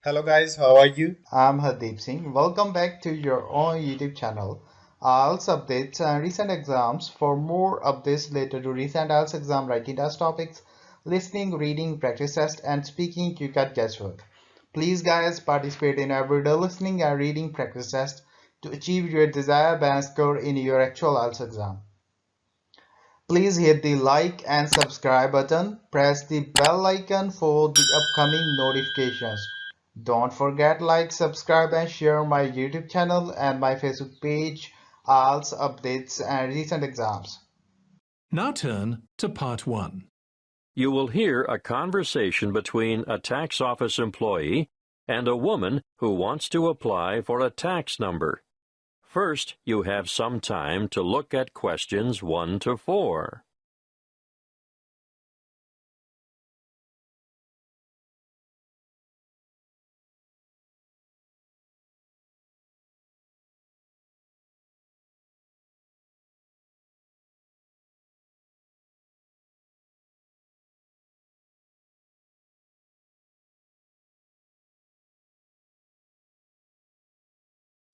Hello guys, how are you? I'm Hardeep Singh. Welcome back to your own YouTube channel. IELTS updates and recent exams. For more updates related to recent IELTS exam writing test topics, listening, reading, practice test, and speaking, you got guesswork. Please, guys, participate in everyday listening and reading practice test to achieve your desired band score in your actual IELTS exam. Please hit the like and subscribe button. Press the bell icon for the upcoming notifications. Don't forget like, subscribe and share my YouTube channel and my Facebook page, IELTS updates and recent exams. Now turn to Part 1. You will hear a conversation between a tax office employee and a woman who wants to apply for a tax number. First, you have some time to look at questions 1 to 4.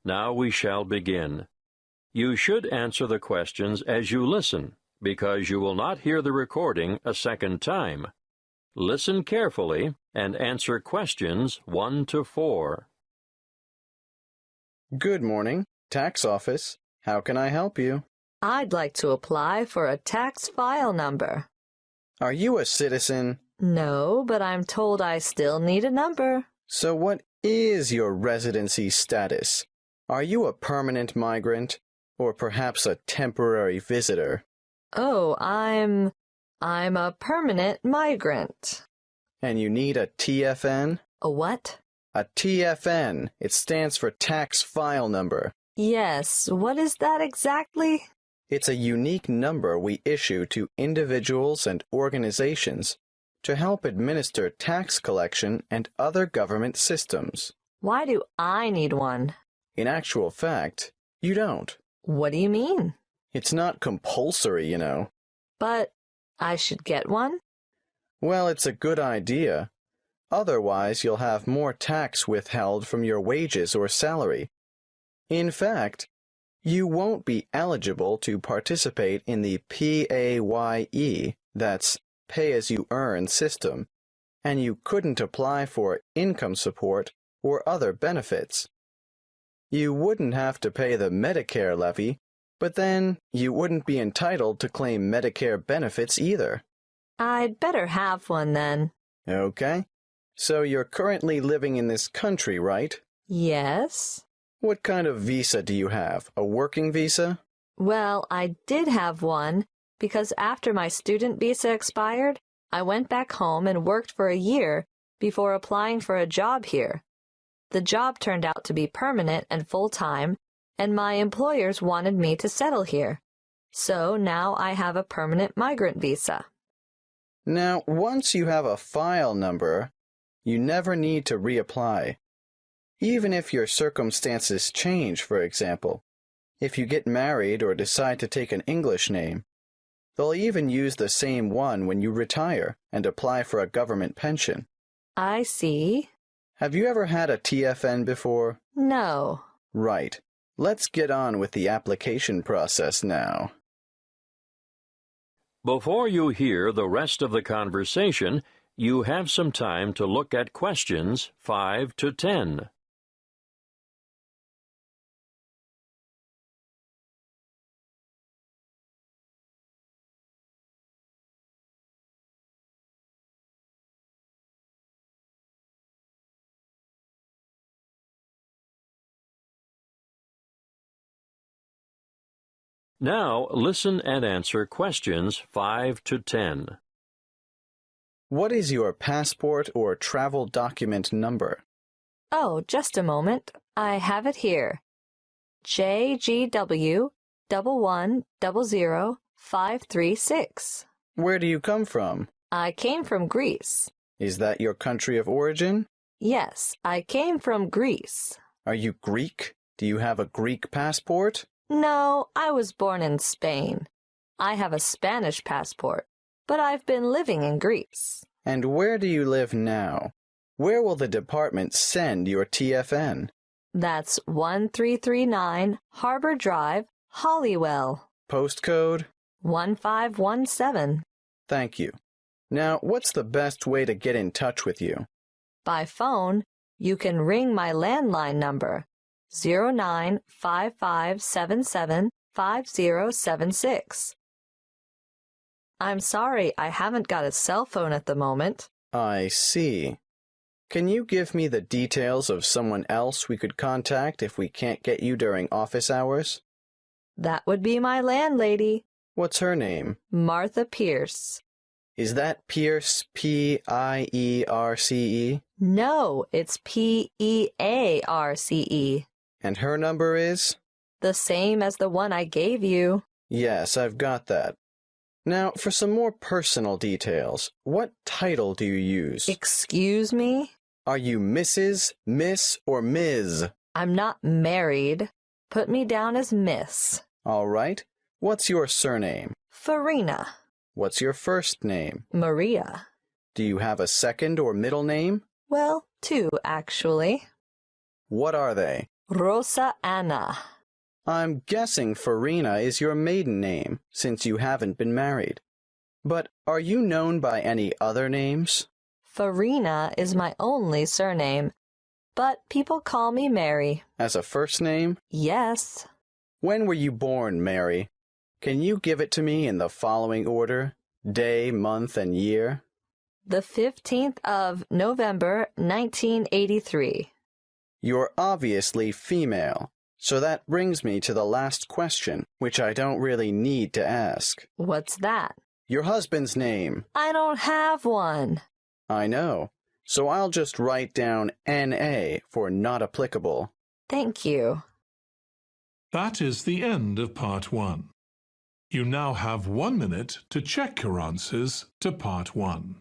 Now we shall begin. You should answer the questions as you listen, because you will not hear the recording a second time. Listen carefully and answer questions 1 to 4. Good morning, tax office. How can I help you? I'd like to apply for a tax file number. Are you a citizen? No, but I'm told I still need a number. So what is your residency status? Are you a permanent migrant or perhaps a temporary visitor? Oh, I'm a permanent migrant. And you need a TFN? A what? A TFN. It stands for tax file number. Yes, what is that exactly? It's a unique number we issue to individuals and organizations to help administer tax collection and other government systems. Why do I need one? In actual fact, you don't. What do you mean? It's not compulsory, you know. But I should get one? Well, it's a good idea. Otherwise, you'll have more tax withheld from your wages or salary. In fact, you won't be eligible to participate in the PAYE, that's pay-as-you-earn system, and you couldn't apply for income support or other benefits. You wouldn't have to pay the Medicare levy, but then you wouldn't be entitled to claim Medicare benefits either. I'd better have one then. Okay. So you're currently living in this country, right? Yes. What kind of visa do you have? A working visa? Well, I did have one because after my student visa expired, I went back home and worked for a year before applying for a job here. The job turned out to be permanent and full-time, and my employers wanted me to settle here. So now I have a permanent migrant visa. Now, once you have a file number, you never need to reapply. Even if your circumstances change, for example, if you get married or decide to take an English name, they'll even use the same one when you retire and apply for a government pension. I see. Have you ever had a TFN before? No. Right. Let's get on with the application process now. Before you hear the rest of the conversation, you have some time to look at questions 5 to 10. Now listen and answer questions 5 to 10. What is your passport or travel document number? Oh, just a moment. I have it here. JGW 1100536. Where do you come from? I came from Greece. Is that your country of origin? Yes, I came from Greece. Are you Greek? Do you have a Greek passport? No, I was born in Spain. I have a Spanish passport, but I've been living in Greece. And where do you live now? Where will the department send your TFN? That's 1339 Harbor Drive, Hollywell. Postcode? 1517. Thank you. Now, what's the best way to get in touch with you? By phone, you can ring my landline number, 0955775076. I'm sorry, I haven't got a cell phone at the moment. I see. Can you give me the details of someone else we could contact if we can't get you during office hours? That would be my landlady, What's her name? Martha Pierce. Is that Pierce, P-I-E-R-C-E? No, it's P-E-A-R-C-E. And her number is? The same as the one I gave you. Yes, I've got that. Now, for some more personal details, what title do you use? Excuse me? Are you Mrs., Miss, or Ms.? I'm not married. Put me down as Miss. All right. What's your surname? Farina. What's your first name? Maria. Do you have a second or middle name? Well, two, actually. What are they? Rosa Anna. I'm guessing Farina is your maiden name, since you haven't been married. But are you known by any other names? Farina is my only surname, but people call me Mary. As a first name? Yes. When were you born, Mary? Can you give it to me in the following order? Day, month, and year? The 15th of November, 1983. You're obviously female, so that brings me to the last question, which I don't really need to ask. What's that? Your husband's name. I don't have one. I know, so I'll just write down N.A. for not applicable. Thank you. That is the end of Part 1. You now have 1 minute to check your answers to Part 1.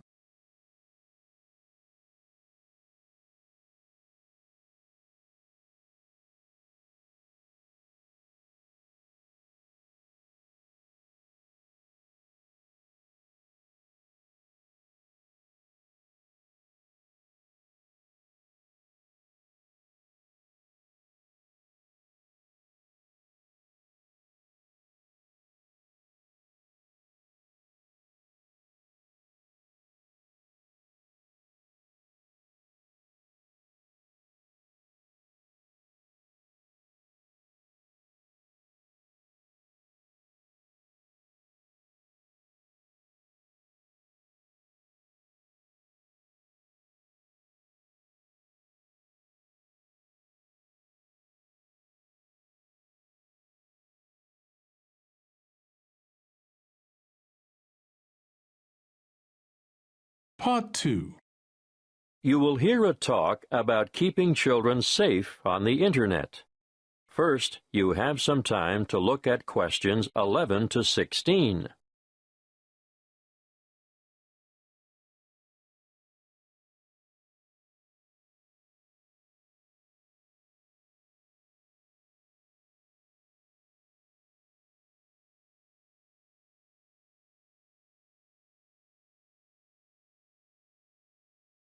Part 2. You will hear a talk about keeping children safe on the Internet. First, you have some time to look at questions 11 to 16.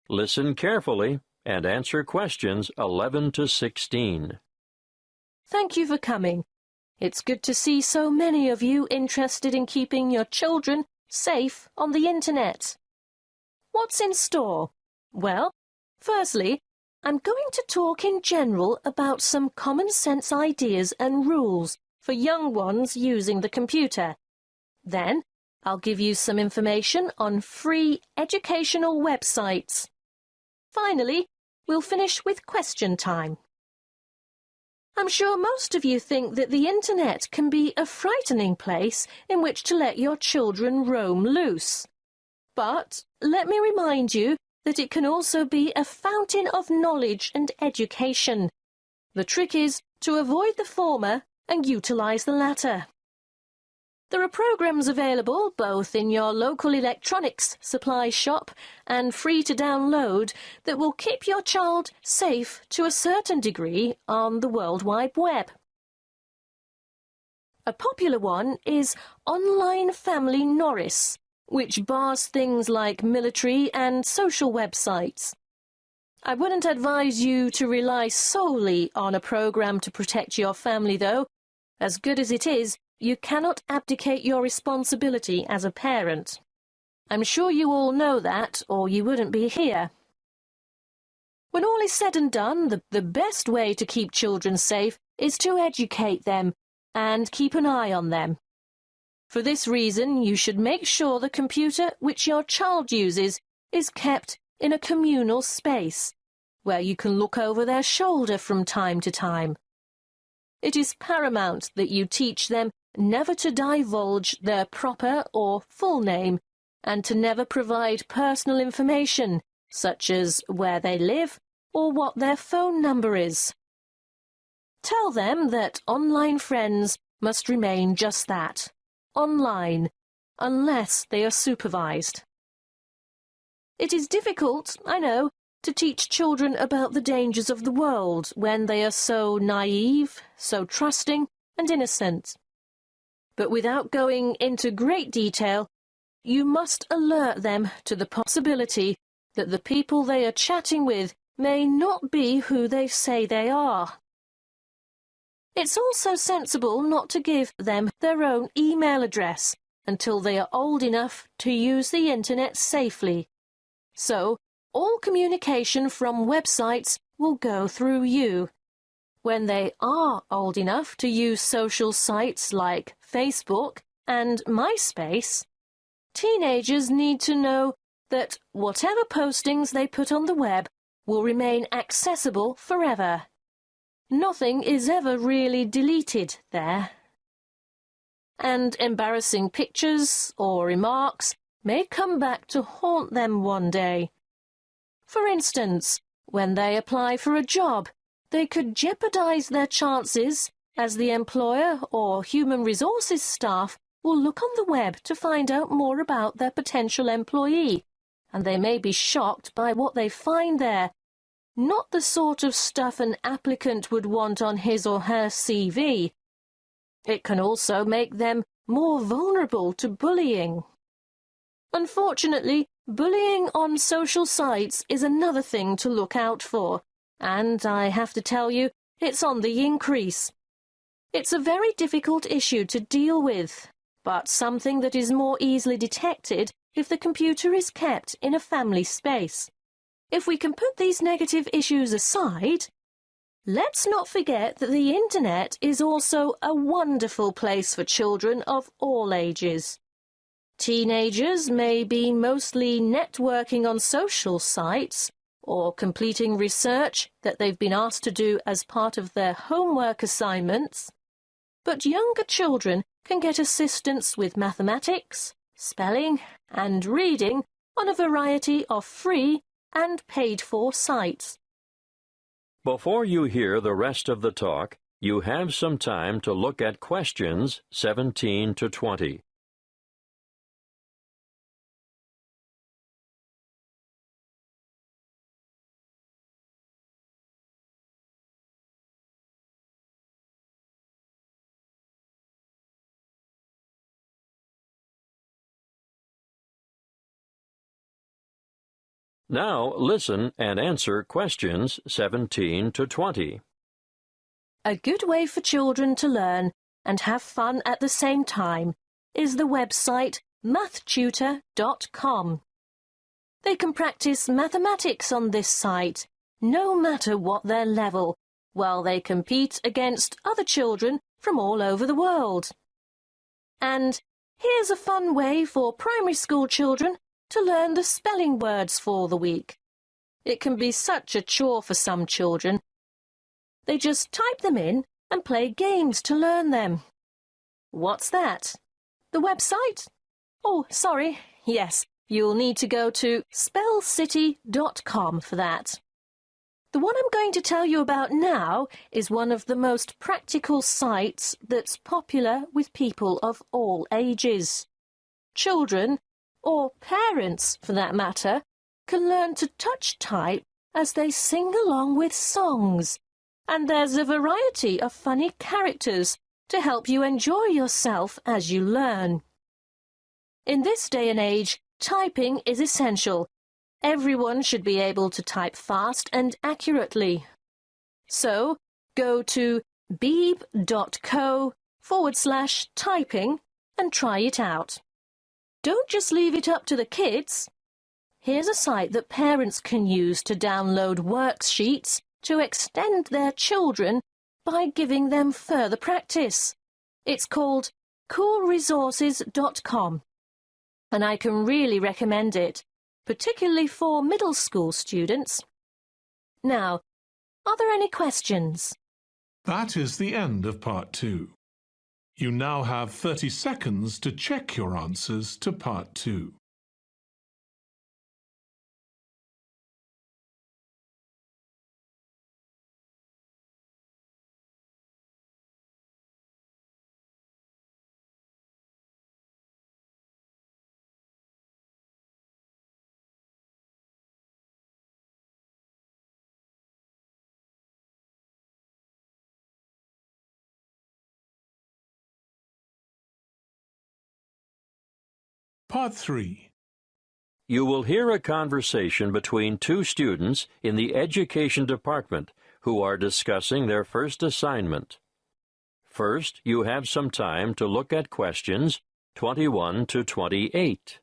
Listen carefully and answer questions 11 to 16. Thank you for coming. It's good to see so many of you interested in keeping your children safe on the Internet. What's in store? Well, firstly, I'm going to talk in general about some common sense ideas and rules for young ones using the computer. Then, I'll give you some information on free educational websites. Finally, we'll finish with question time. I'm sure most of you think that the Internet can be a frightening place in which to let your children roam loose. But let me remind you that it can also be a fountain of knowledge and education. The trick is to avoid the former and utilize the latter. There are programs available both in your local electronics supply shop and free to download that will keep your child safe to a certain degree on the World Wide Web. A popular one is Online Family Norris, which bars things like military and social websites. I wouldn't advise you to rely solely on a program to protect your family, though. As good as it is, you cannot abdicate your responsibility as a parent. I'm sure you all know that, or you wouldn't be here. When all is said and done, the best way to keep children safe is to educate them and keep an eye on them. For this reason, you should make sure the computer which your child uses is kept in a communal space, where you can look over their shoulder from time to time. It is paramount that you teach them never to divulge their proper or full name, and to never provide personal information, such as where they live or what their phone number is. Tell them that online friends must remain just that, online, unless they are supervised. It is difficult, I know, to teach children about the dangers of the world when they are so naive, so trusting and innocent. But without going into great detail, you must alert them to the possibility that the people they are chatting with may not be who they say they are. It's also sensible not to give them their own email address until they are old enough to use the internet safely. So, all communication from websites will go through you. When they are old enough to use social sites like Facebook and MySpace, teenagers need to know that whatever postings they put on the web will remain accessible forever. Nothing is ever really deleted there. And embarrassing pictures or remarks may come back to haunt them one day. For instance, when they apply for a job, they could jeopardize their chances, as the employer or human resources staff will look on the web to find out more about their potential employee, and they may be shocked by what they find there. Not the sort of stuff an applicant would want on his or her CV. It can also make them more vulnerable to bullying. Unfortunately, bullying on social sites is another thing to look out for, and I have to tell you, it's on the increase. It's a very difficult issue to deal with, but something that is more easily detected if the computer is kept in a family space. If we can put these negative issues aside, let's not forget that the internet is also a wonderful place for children of all ages. Teenagers may be mostly networking on social sites or completing research that they've been asked to do as part of their homework assignments, but younger children can get assistance with mathematics, spelling and reading on a variety of free and paid-for sites. Before you hear the rest of the talk, you have some time to look at questions 17 to 20. Now listen and answer questions 17 to 20. A good way for children to learn and have fun at the same time is the website mathtutor.com. They can practice mathematics on this site, no matter what their level, while they compete against other children from all over the world. And here's a fun way for primary school children to learn the spelling words for the week. It can be such a chore for some children. They just type them in and play games to learn them. What's that? The website? Oh, sorry. Yes, you'll need to go to spellcity.com for that. The one I'm going to tell you about now is one of the most practical sites that's popular with people of all ages. Children, or parents for that matter, can learn to touch type as they sing along with songs. And there's a variety of funny characters to help you enjoy yourself as you learn. In this day and age, typing is essential, Everyone should be able to type fast and accurately. So, go to beeb.co/typing and try it out. Don't just leave it up to the kids. Here's a site that parents can use to download worksheets to extend their children by giving them further practice. It's called coolresources.com, and I can really recommend it, particularly for middle school students. Now, are there any questions? That is the end of Part 2. You now have 30 seconds to check your answers to Part 2. Part 3. You will hear a conversation between two students in the education department who are discussing their first assignment. First, you have some time to look at questions 21 to 28.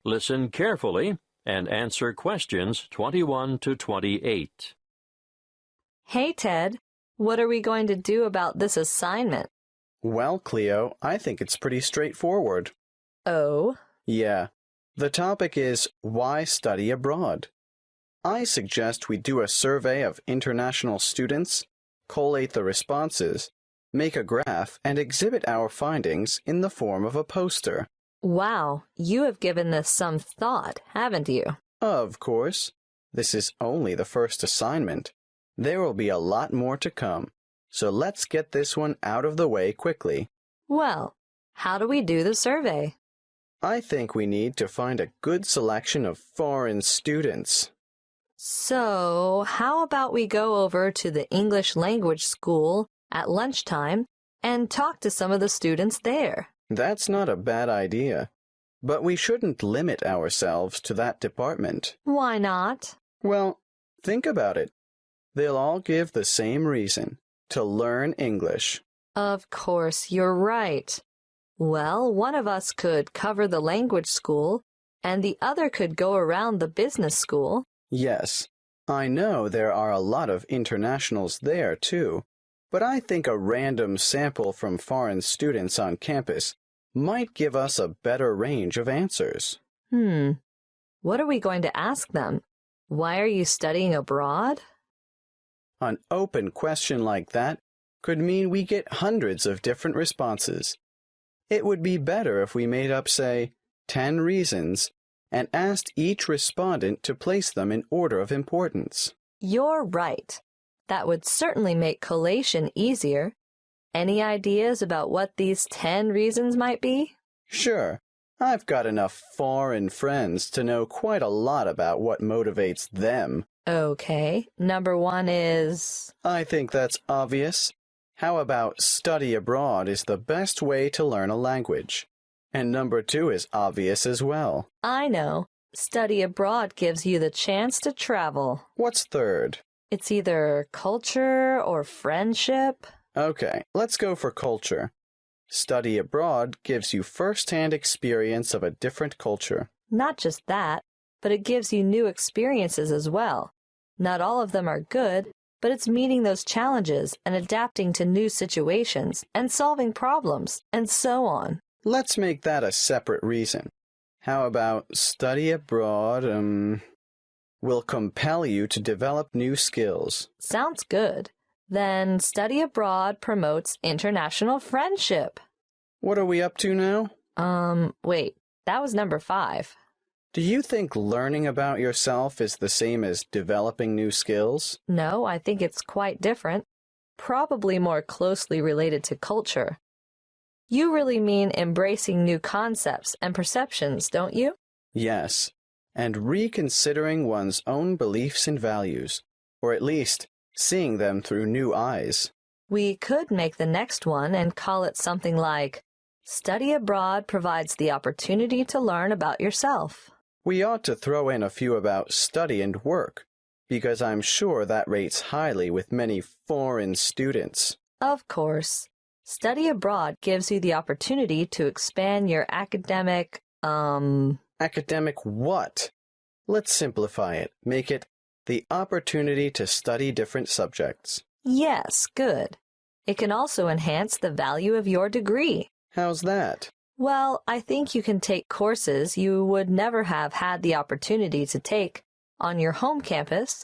Listen carefully and answer questions 21 to 28. Hey, Ted, what are we going to do about this assignment? Well, Cleo, I think it's pretty straightforward. Oh? Yeah. The topic is why study abroad? I suggest we do a survey of international students, collate the responses, make a graph, and exhibit our findings in the form of a poster. Wow, you have given this some thought, haven't you? Of course. This is only the first assignment. There will be a lot more to come, so let's get this one out of the way quickly. Well, how do we do the survey? I think we need to find a good selection of foreign students. So, how about we go over to the English language school at lunchtime and talk to some of the students there? That's not a bad idea, but we shouldn't limit ourselves to that department. Why not? Well, think about it. They'll all give the same reason, to learn English. Of course, you're right. Well, one of us could cover the language school, and the other could go around the business school. Yes, I know there are a lot of internationals there, too, but I think a random sample from foreign students on campus might give us a better range of answers. What are we going to ask them? Why are you studying abroad? An open question like that could mean we get hundreds of different responses. It would be better if we made up, say, 10 reasons and asked each respondent to place them in order of importance. You're right. That would certainly make collation easier. Any ideas about what these 10 reasons might be? Sure. I've got enough foreign friends to know quite a lot about what motivates them. Okay. Number 1 is... I think that's obvious. How about study abroad is the best way to learn a language? And number 2 is obvious as well. I know. Study abroad gives you the chance to travel. What's third? It's either culture or friendship. Okay, let's go for culture. Study abroad gives you first-hand experience of a different culture. Not just that, but it gives you new experiences as well. Not all of them are good, but it's meeting those challenges and adapting to new situations and solving problems and so on. Let's make that a separate reason. How about study abroad, will compel you to develop new skills? Sounds good. Then study abroad promotes international friendship. What are we up to now? Wait, that was number 5. Do you think learning about yourself is the same as developing new skills? No, I think it's quite different. Probably more closely related to culture. You really mean embracing new concepts and perceptions, don't you? Yes, and reconsidering one's own beliefs and values, or at least seeing them through new eyes. We could make the next one and call it something like, Study abroad provides the opportunity to learn about yourself. We ought to throw in a few about study and work, because I'm sure that rates highly with many foreign students. Of course. Study abroad gives you the opportunity to expand your academic, Academic what? Let's simplify it. Make it the opportunity to study different subjects. Yes, good. It can also enhance the value of your degree. How's that? Well, I think you can take courses you would never have had the opportunity to take on your home campus,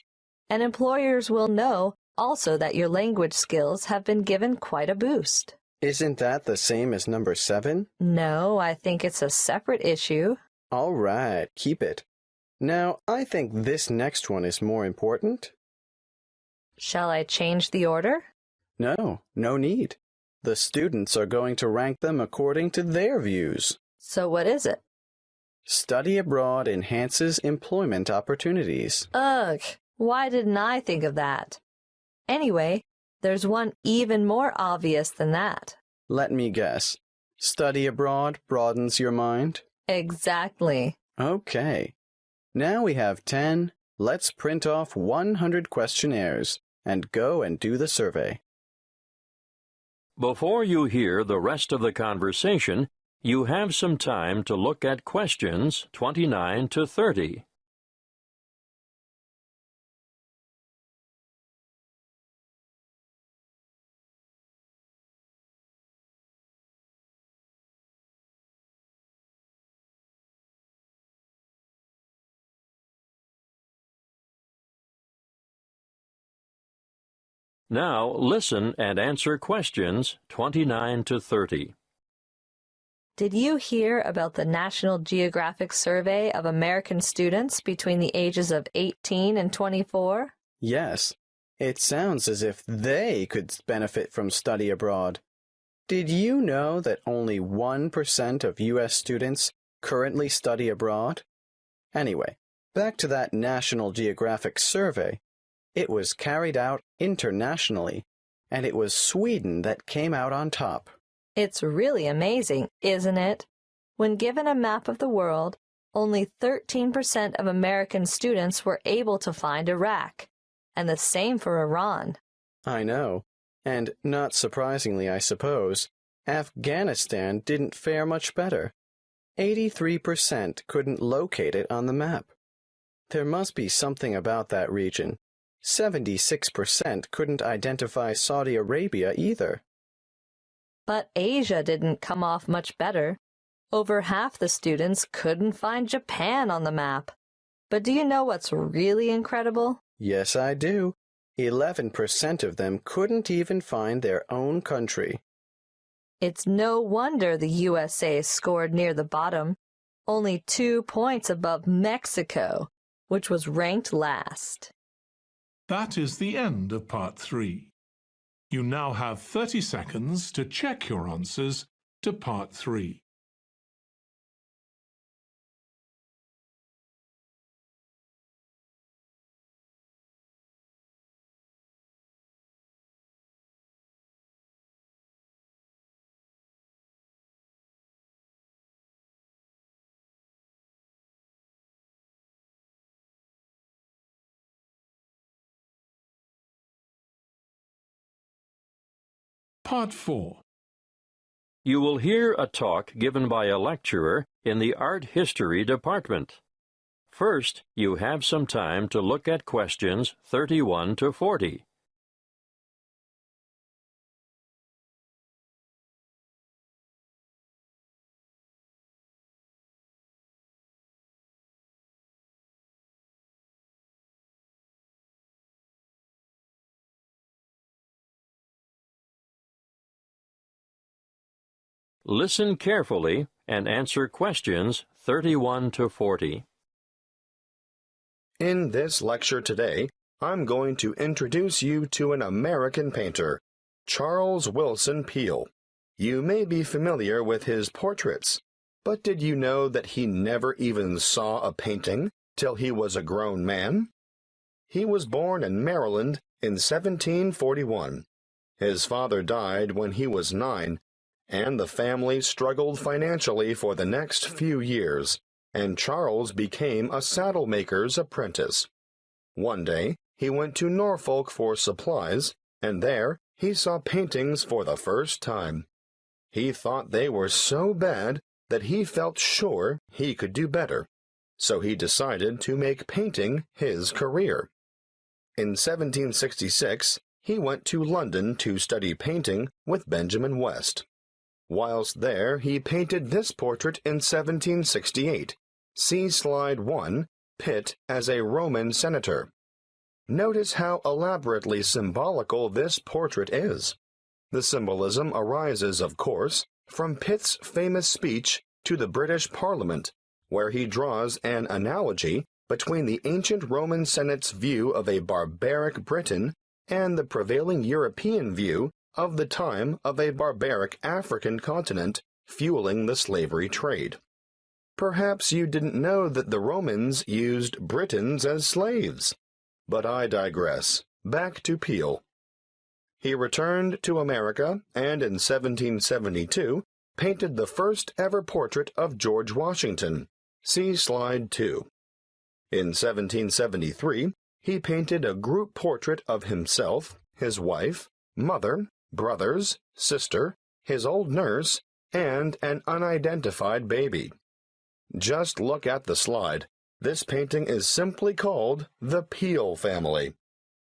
and employers will know also that your language skills have been given quite a boost. Isn't that the same as number 7? No, I think it's a separate issue. All right, keep it. Now, I think this next one is more important. Shall I change the order? No, no need. The students are going to rank them according to their views. So what is it? Study abroad enhances employment opportunities. Ugh, why didn't I think of that? Anyway, there's one even more obvious than that. Let me guess. Study abroad broadens your mind? Exactly. Okay. Now we have 10. Let's print off 100 questionnaires and go and do the survey. Before you hear the rest of the conversation, you have some time to look at questions 29 to 30. Now listen and answer questions 29 to 30. Did you hear about the National Geographic survey of American students between the ages of 18 and 24? Yes, it sounds as if they could benefit from study abroad. Did you know that only 1% of U.S. students currently study abroad? Anyway, back to that National Geographic survey. It was carried out internationally, and it was Sweden that came out on top. It's really amazing, isn't it? When given a map of the world, only 13% of American students were able to find Iraq, and the same for Iran. I know, and not surprisingly, I suppose, Afghanistan didn't fare much better. 83% couldn't locate it on the map. There must be something about that region. 76% couldn't identify Saudi Arabia either. But Asia didn't come off much better. Over half the students couldn't find Japan on the map. But do you know what's really incredible? Yes, I do. 11% of them couldn't even find their own country. It's no wonder the USA scored near the bottom, only 2 points above Mexico, which was ranked last. That is the end of part 3. You now have 30 seconds to check your answers to part 3. Part 4. You will hear a talk given by a lecturer in the Art History department. First, you have some time to look at questions 31 to 40. Listen carefully and answer questions 31 to 40. In this lecture today, I'm going to introduce you to an American painter, Charles Willson Peale. You may be familiar with his portraits, but did you know that he never even saw a painting till he was a grown man? He was born in Maryland in 1741. His father died when he was 9, and the family struggled financially for the next few years, and Charles became a saddle-maker's apprentice. One day, he went to Norfolk for supplies, and there he saw paintings for the first time. He thought they were so bad that he felt sure he could do better, so he decided to make painting his career. In 1766, he went to London to study painting with Benjamin West. Whilst there, he painted this portrait in 1768. See Slide 1, Pitt as a Roman senator. Notice how elaborately symbolical this portrait is. The symbolism arises, of course, from Pitt's famous speech to the British Parliament, where he draws an analogy between the ancient Roman Senate's view of a barbaric Britain and the prevailing European view of the time of a barbaric African continent fueling the slavery trade. Perhaps you didn't know that the Romans used Britons as slaves. But I digress. Back to Peale. He returned to America and in 1772 painted the first ever portrait of George Washington. See Slide 2. In 1773, he painted a group portrait of himself, his wife, mother, brothers, sister, his old nurse, and an unidentified baby. Just look at the slide. This painting is simply called the Peale family,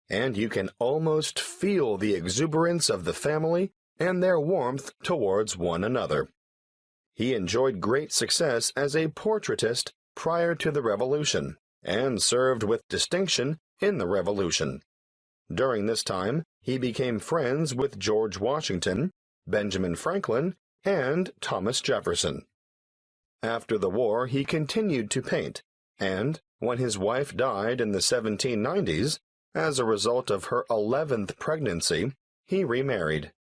and you can almost feel the exuberance of the family and their warmth towards one another. He enjoyed great success as a portraitist prior to the Revolution, and served with distinction in the Revolution. During this time, he became friends with George Washington, Benjamin Franklin, and Thomas Jefferson. After the war, he continued to paint, and when his wife died in the 1790s, as a result of her 11th pregnancy, he remarried.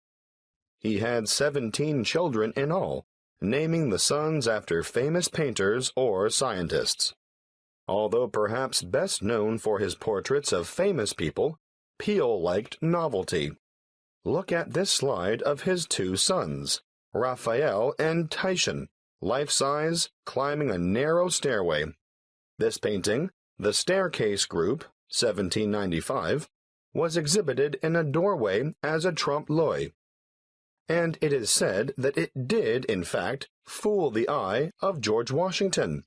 He had 17 children in all, naming the sons after famous painters or scientists. Although perhaps best known for his portraits of famous people, Peale liked novelty. Look at this slide of his 2 sons, Raphael and Titian, life-size, climbing a narrow stairway. This painting, The Staircase Group, 1795, was exhibited in a doorway as a trompe-l'oeil, and it is said that it did, in fact, fool the eye of George Washington.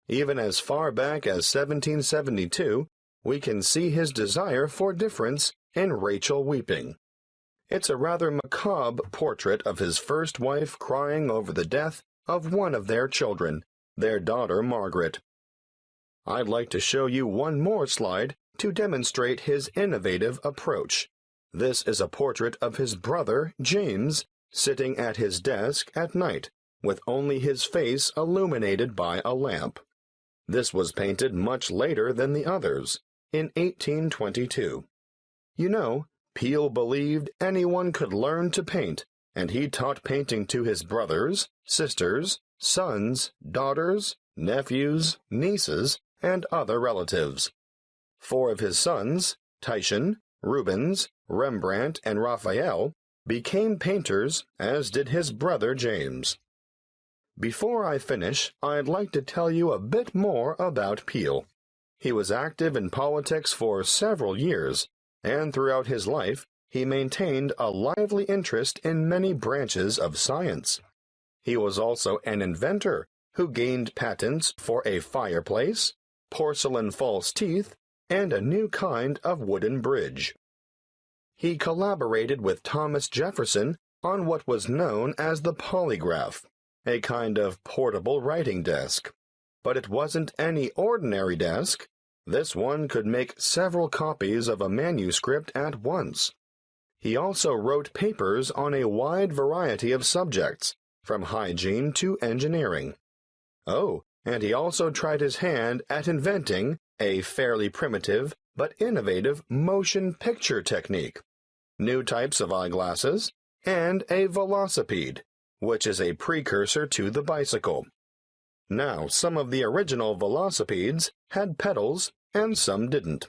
Even as far back as 1772, we can see his desire for difference in Rachel weeping. It's a rather macabre portrait of his first wife crying over the death of one of their children, their daughter Margaret. I'd like to show you one more slide to demonstrate his innovative approach. This is a portrait of his brother, James, sitting at his desk at night, with only his face illuminated by a lamp. This was painted much later than the others, in 1822. You know, Peale believed anyone could learn to paint, and he taught painting to his brothers, sisters, sons, daughters, nephews, nieces, and other relatives. 4 of his sons, Titian, Rubens, Rembrandt, and Raphael, became painters, as did his brother James. Before I finish, I'd like to tell you a bit more about Peale. He was active in politics for several years, and throughout his life, he maintained a lively interest in many branches of science. He was also an inventor who gained patents for a fireplace, porcelain false teeth, and a new kind of wooden bridge. He collaborated with Thomas Jefferson on what was known as the polygraph, a kind of portable writing desk. But it wasn't any ordinary desk. This one could make several copies of a manuscript at once. He also wrote papers on a wide variety of subjects, from hygiene to engineering. Oh, and he also tried his hand at inventing a fairly primitive but innovative motion picture technique, new types of eyeglasses, and a velocipede, which is a precursor to the bicycle. Now, some of the original velocipedes had pedals and some didn't.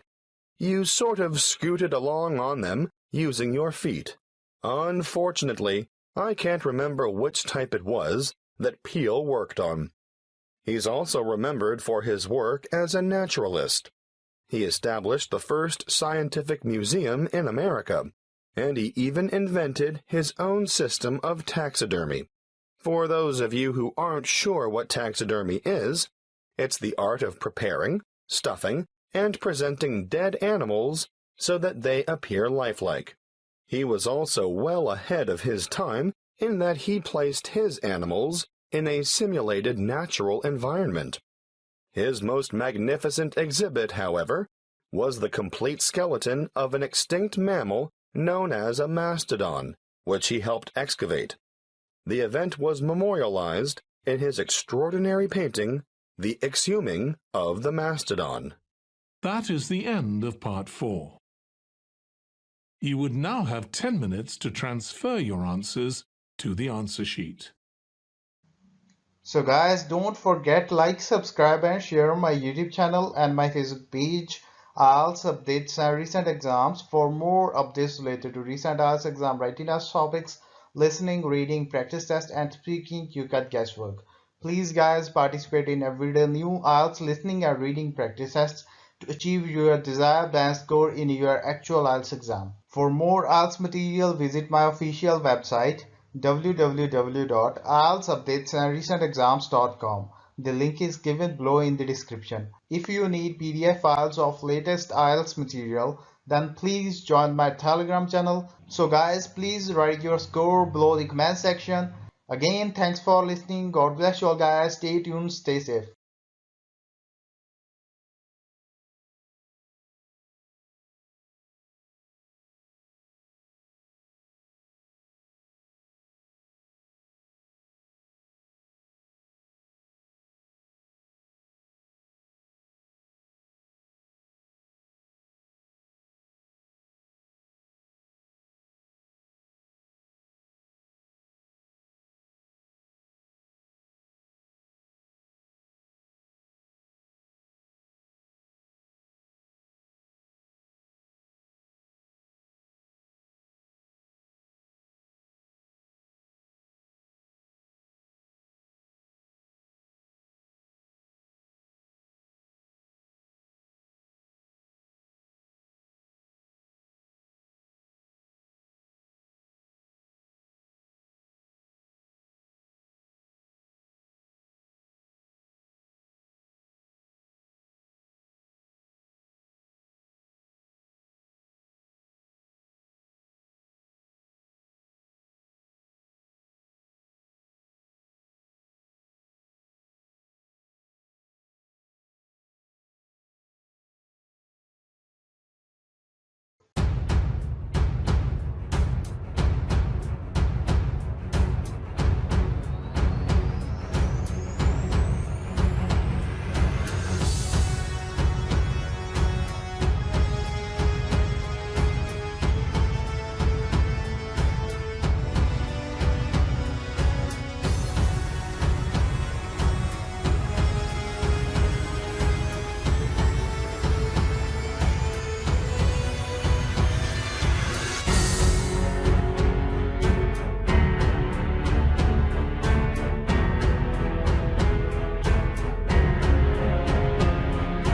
You sort of scooted along on them using your feet. Unfortunately, I can't remember which type it was that Peale worked on. He's also remembered for his work as a naturalist. He established the first scientific museum in America, and he even invented his own system of taxidermy. For those of you who aren't sure what taxidermy is, it's the art of preparing, stuffing, and presenting dead animals so that they appear lifelike. He was also well ahead of his time in that he placed his animals in a simulated natural environment. His most magnificent exhibit, however, was the complete skeleton of an extinct mammal known as a mastodon, which he helped excavate. The event was memorialized in his extraordinary painting, The Exhuming of the Mastodon. That is the end of part 4. You would now have 10 minutes to transfer your answers to the answer sheet. So guys, don't forget like, subscribe and share my YouTube channel and my Facebook page. IELTS updates and recent exams. For more updates related to recent IELTS exam writing test topics, listening, reading, practice test and speaking, you got guesswork. Please guys, participate in everyday new IELTS listening and reading practice tests to achieve your desired band score in your actual IELTS exam. For more IELTS material, visit my official website www.ieltsupdatesandrecentexams.com. The link is given below in the description. If you need PDF files of latest IELTS material, then please join my Telegram channel. So guys, please write your score below the comment section. Again, thanks for listening. God bless you all guys. Stay tuned, stay safe.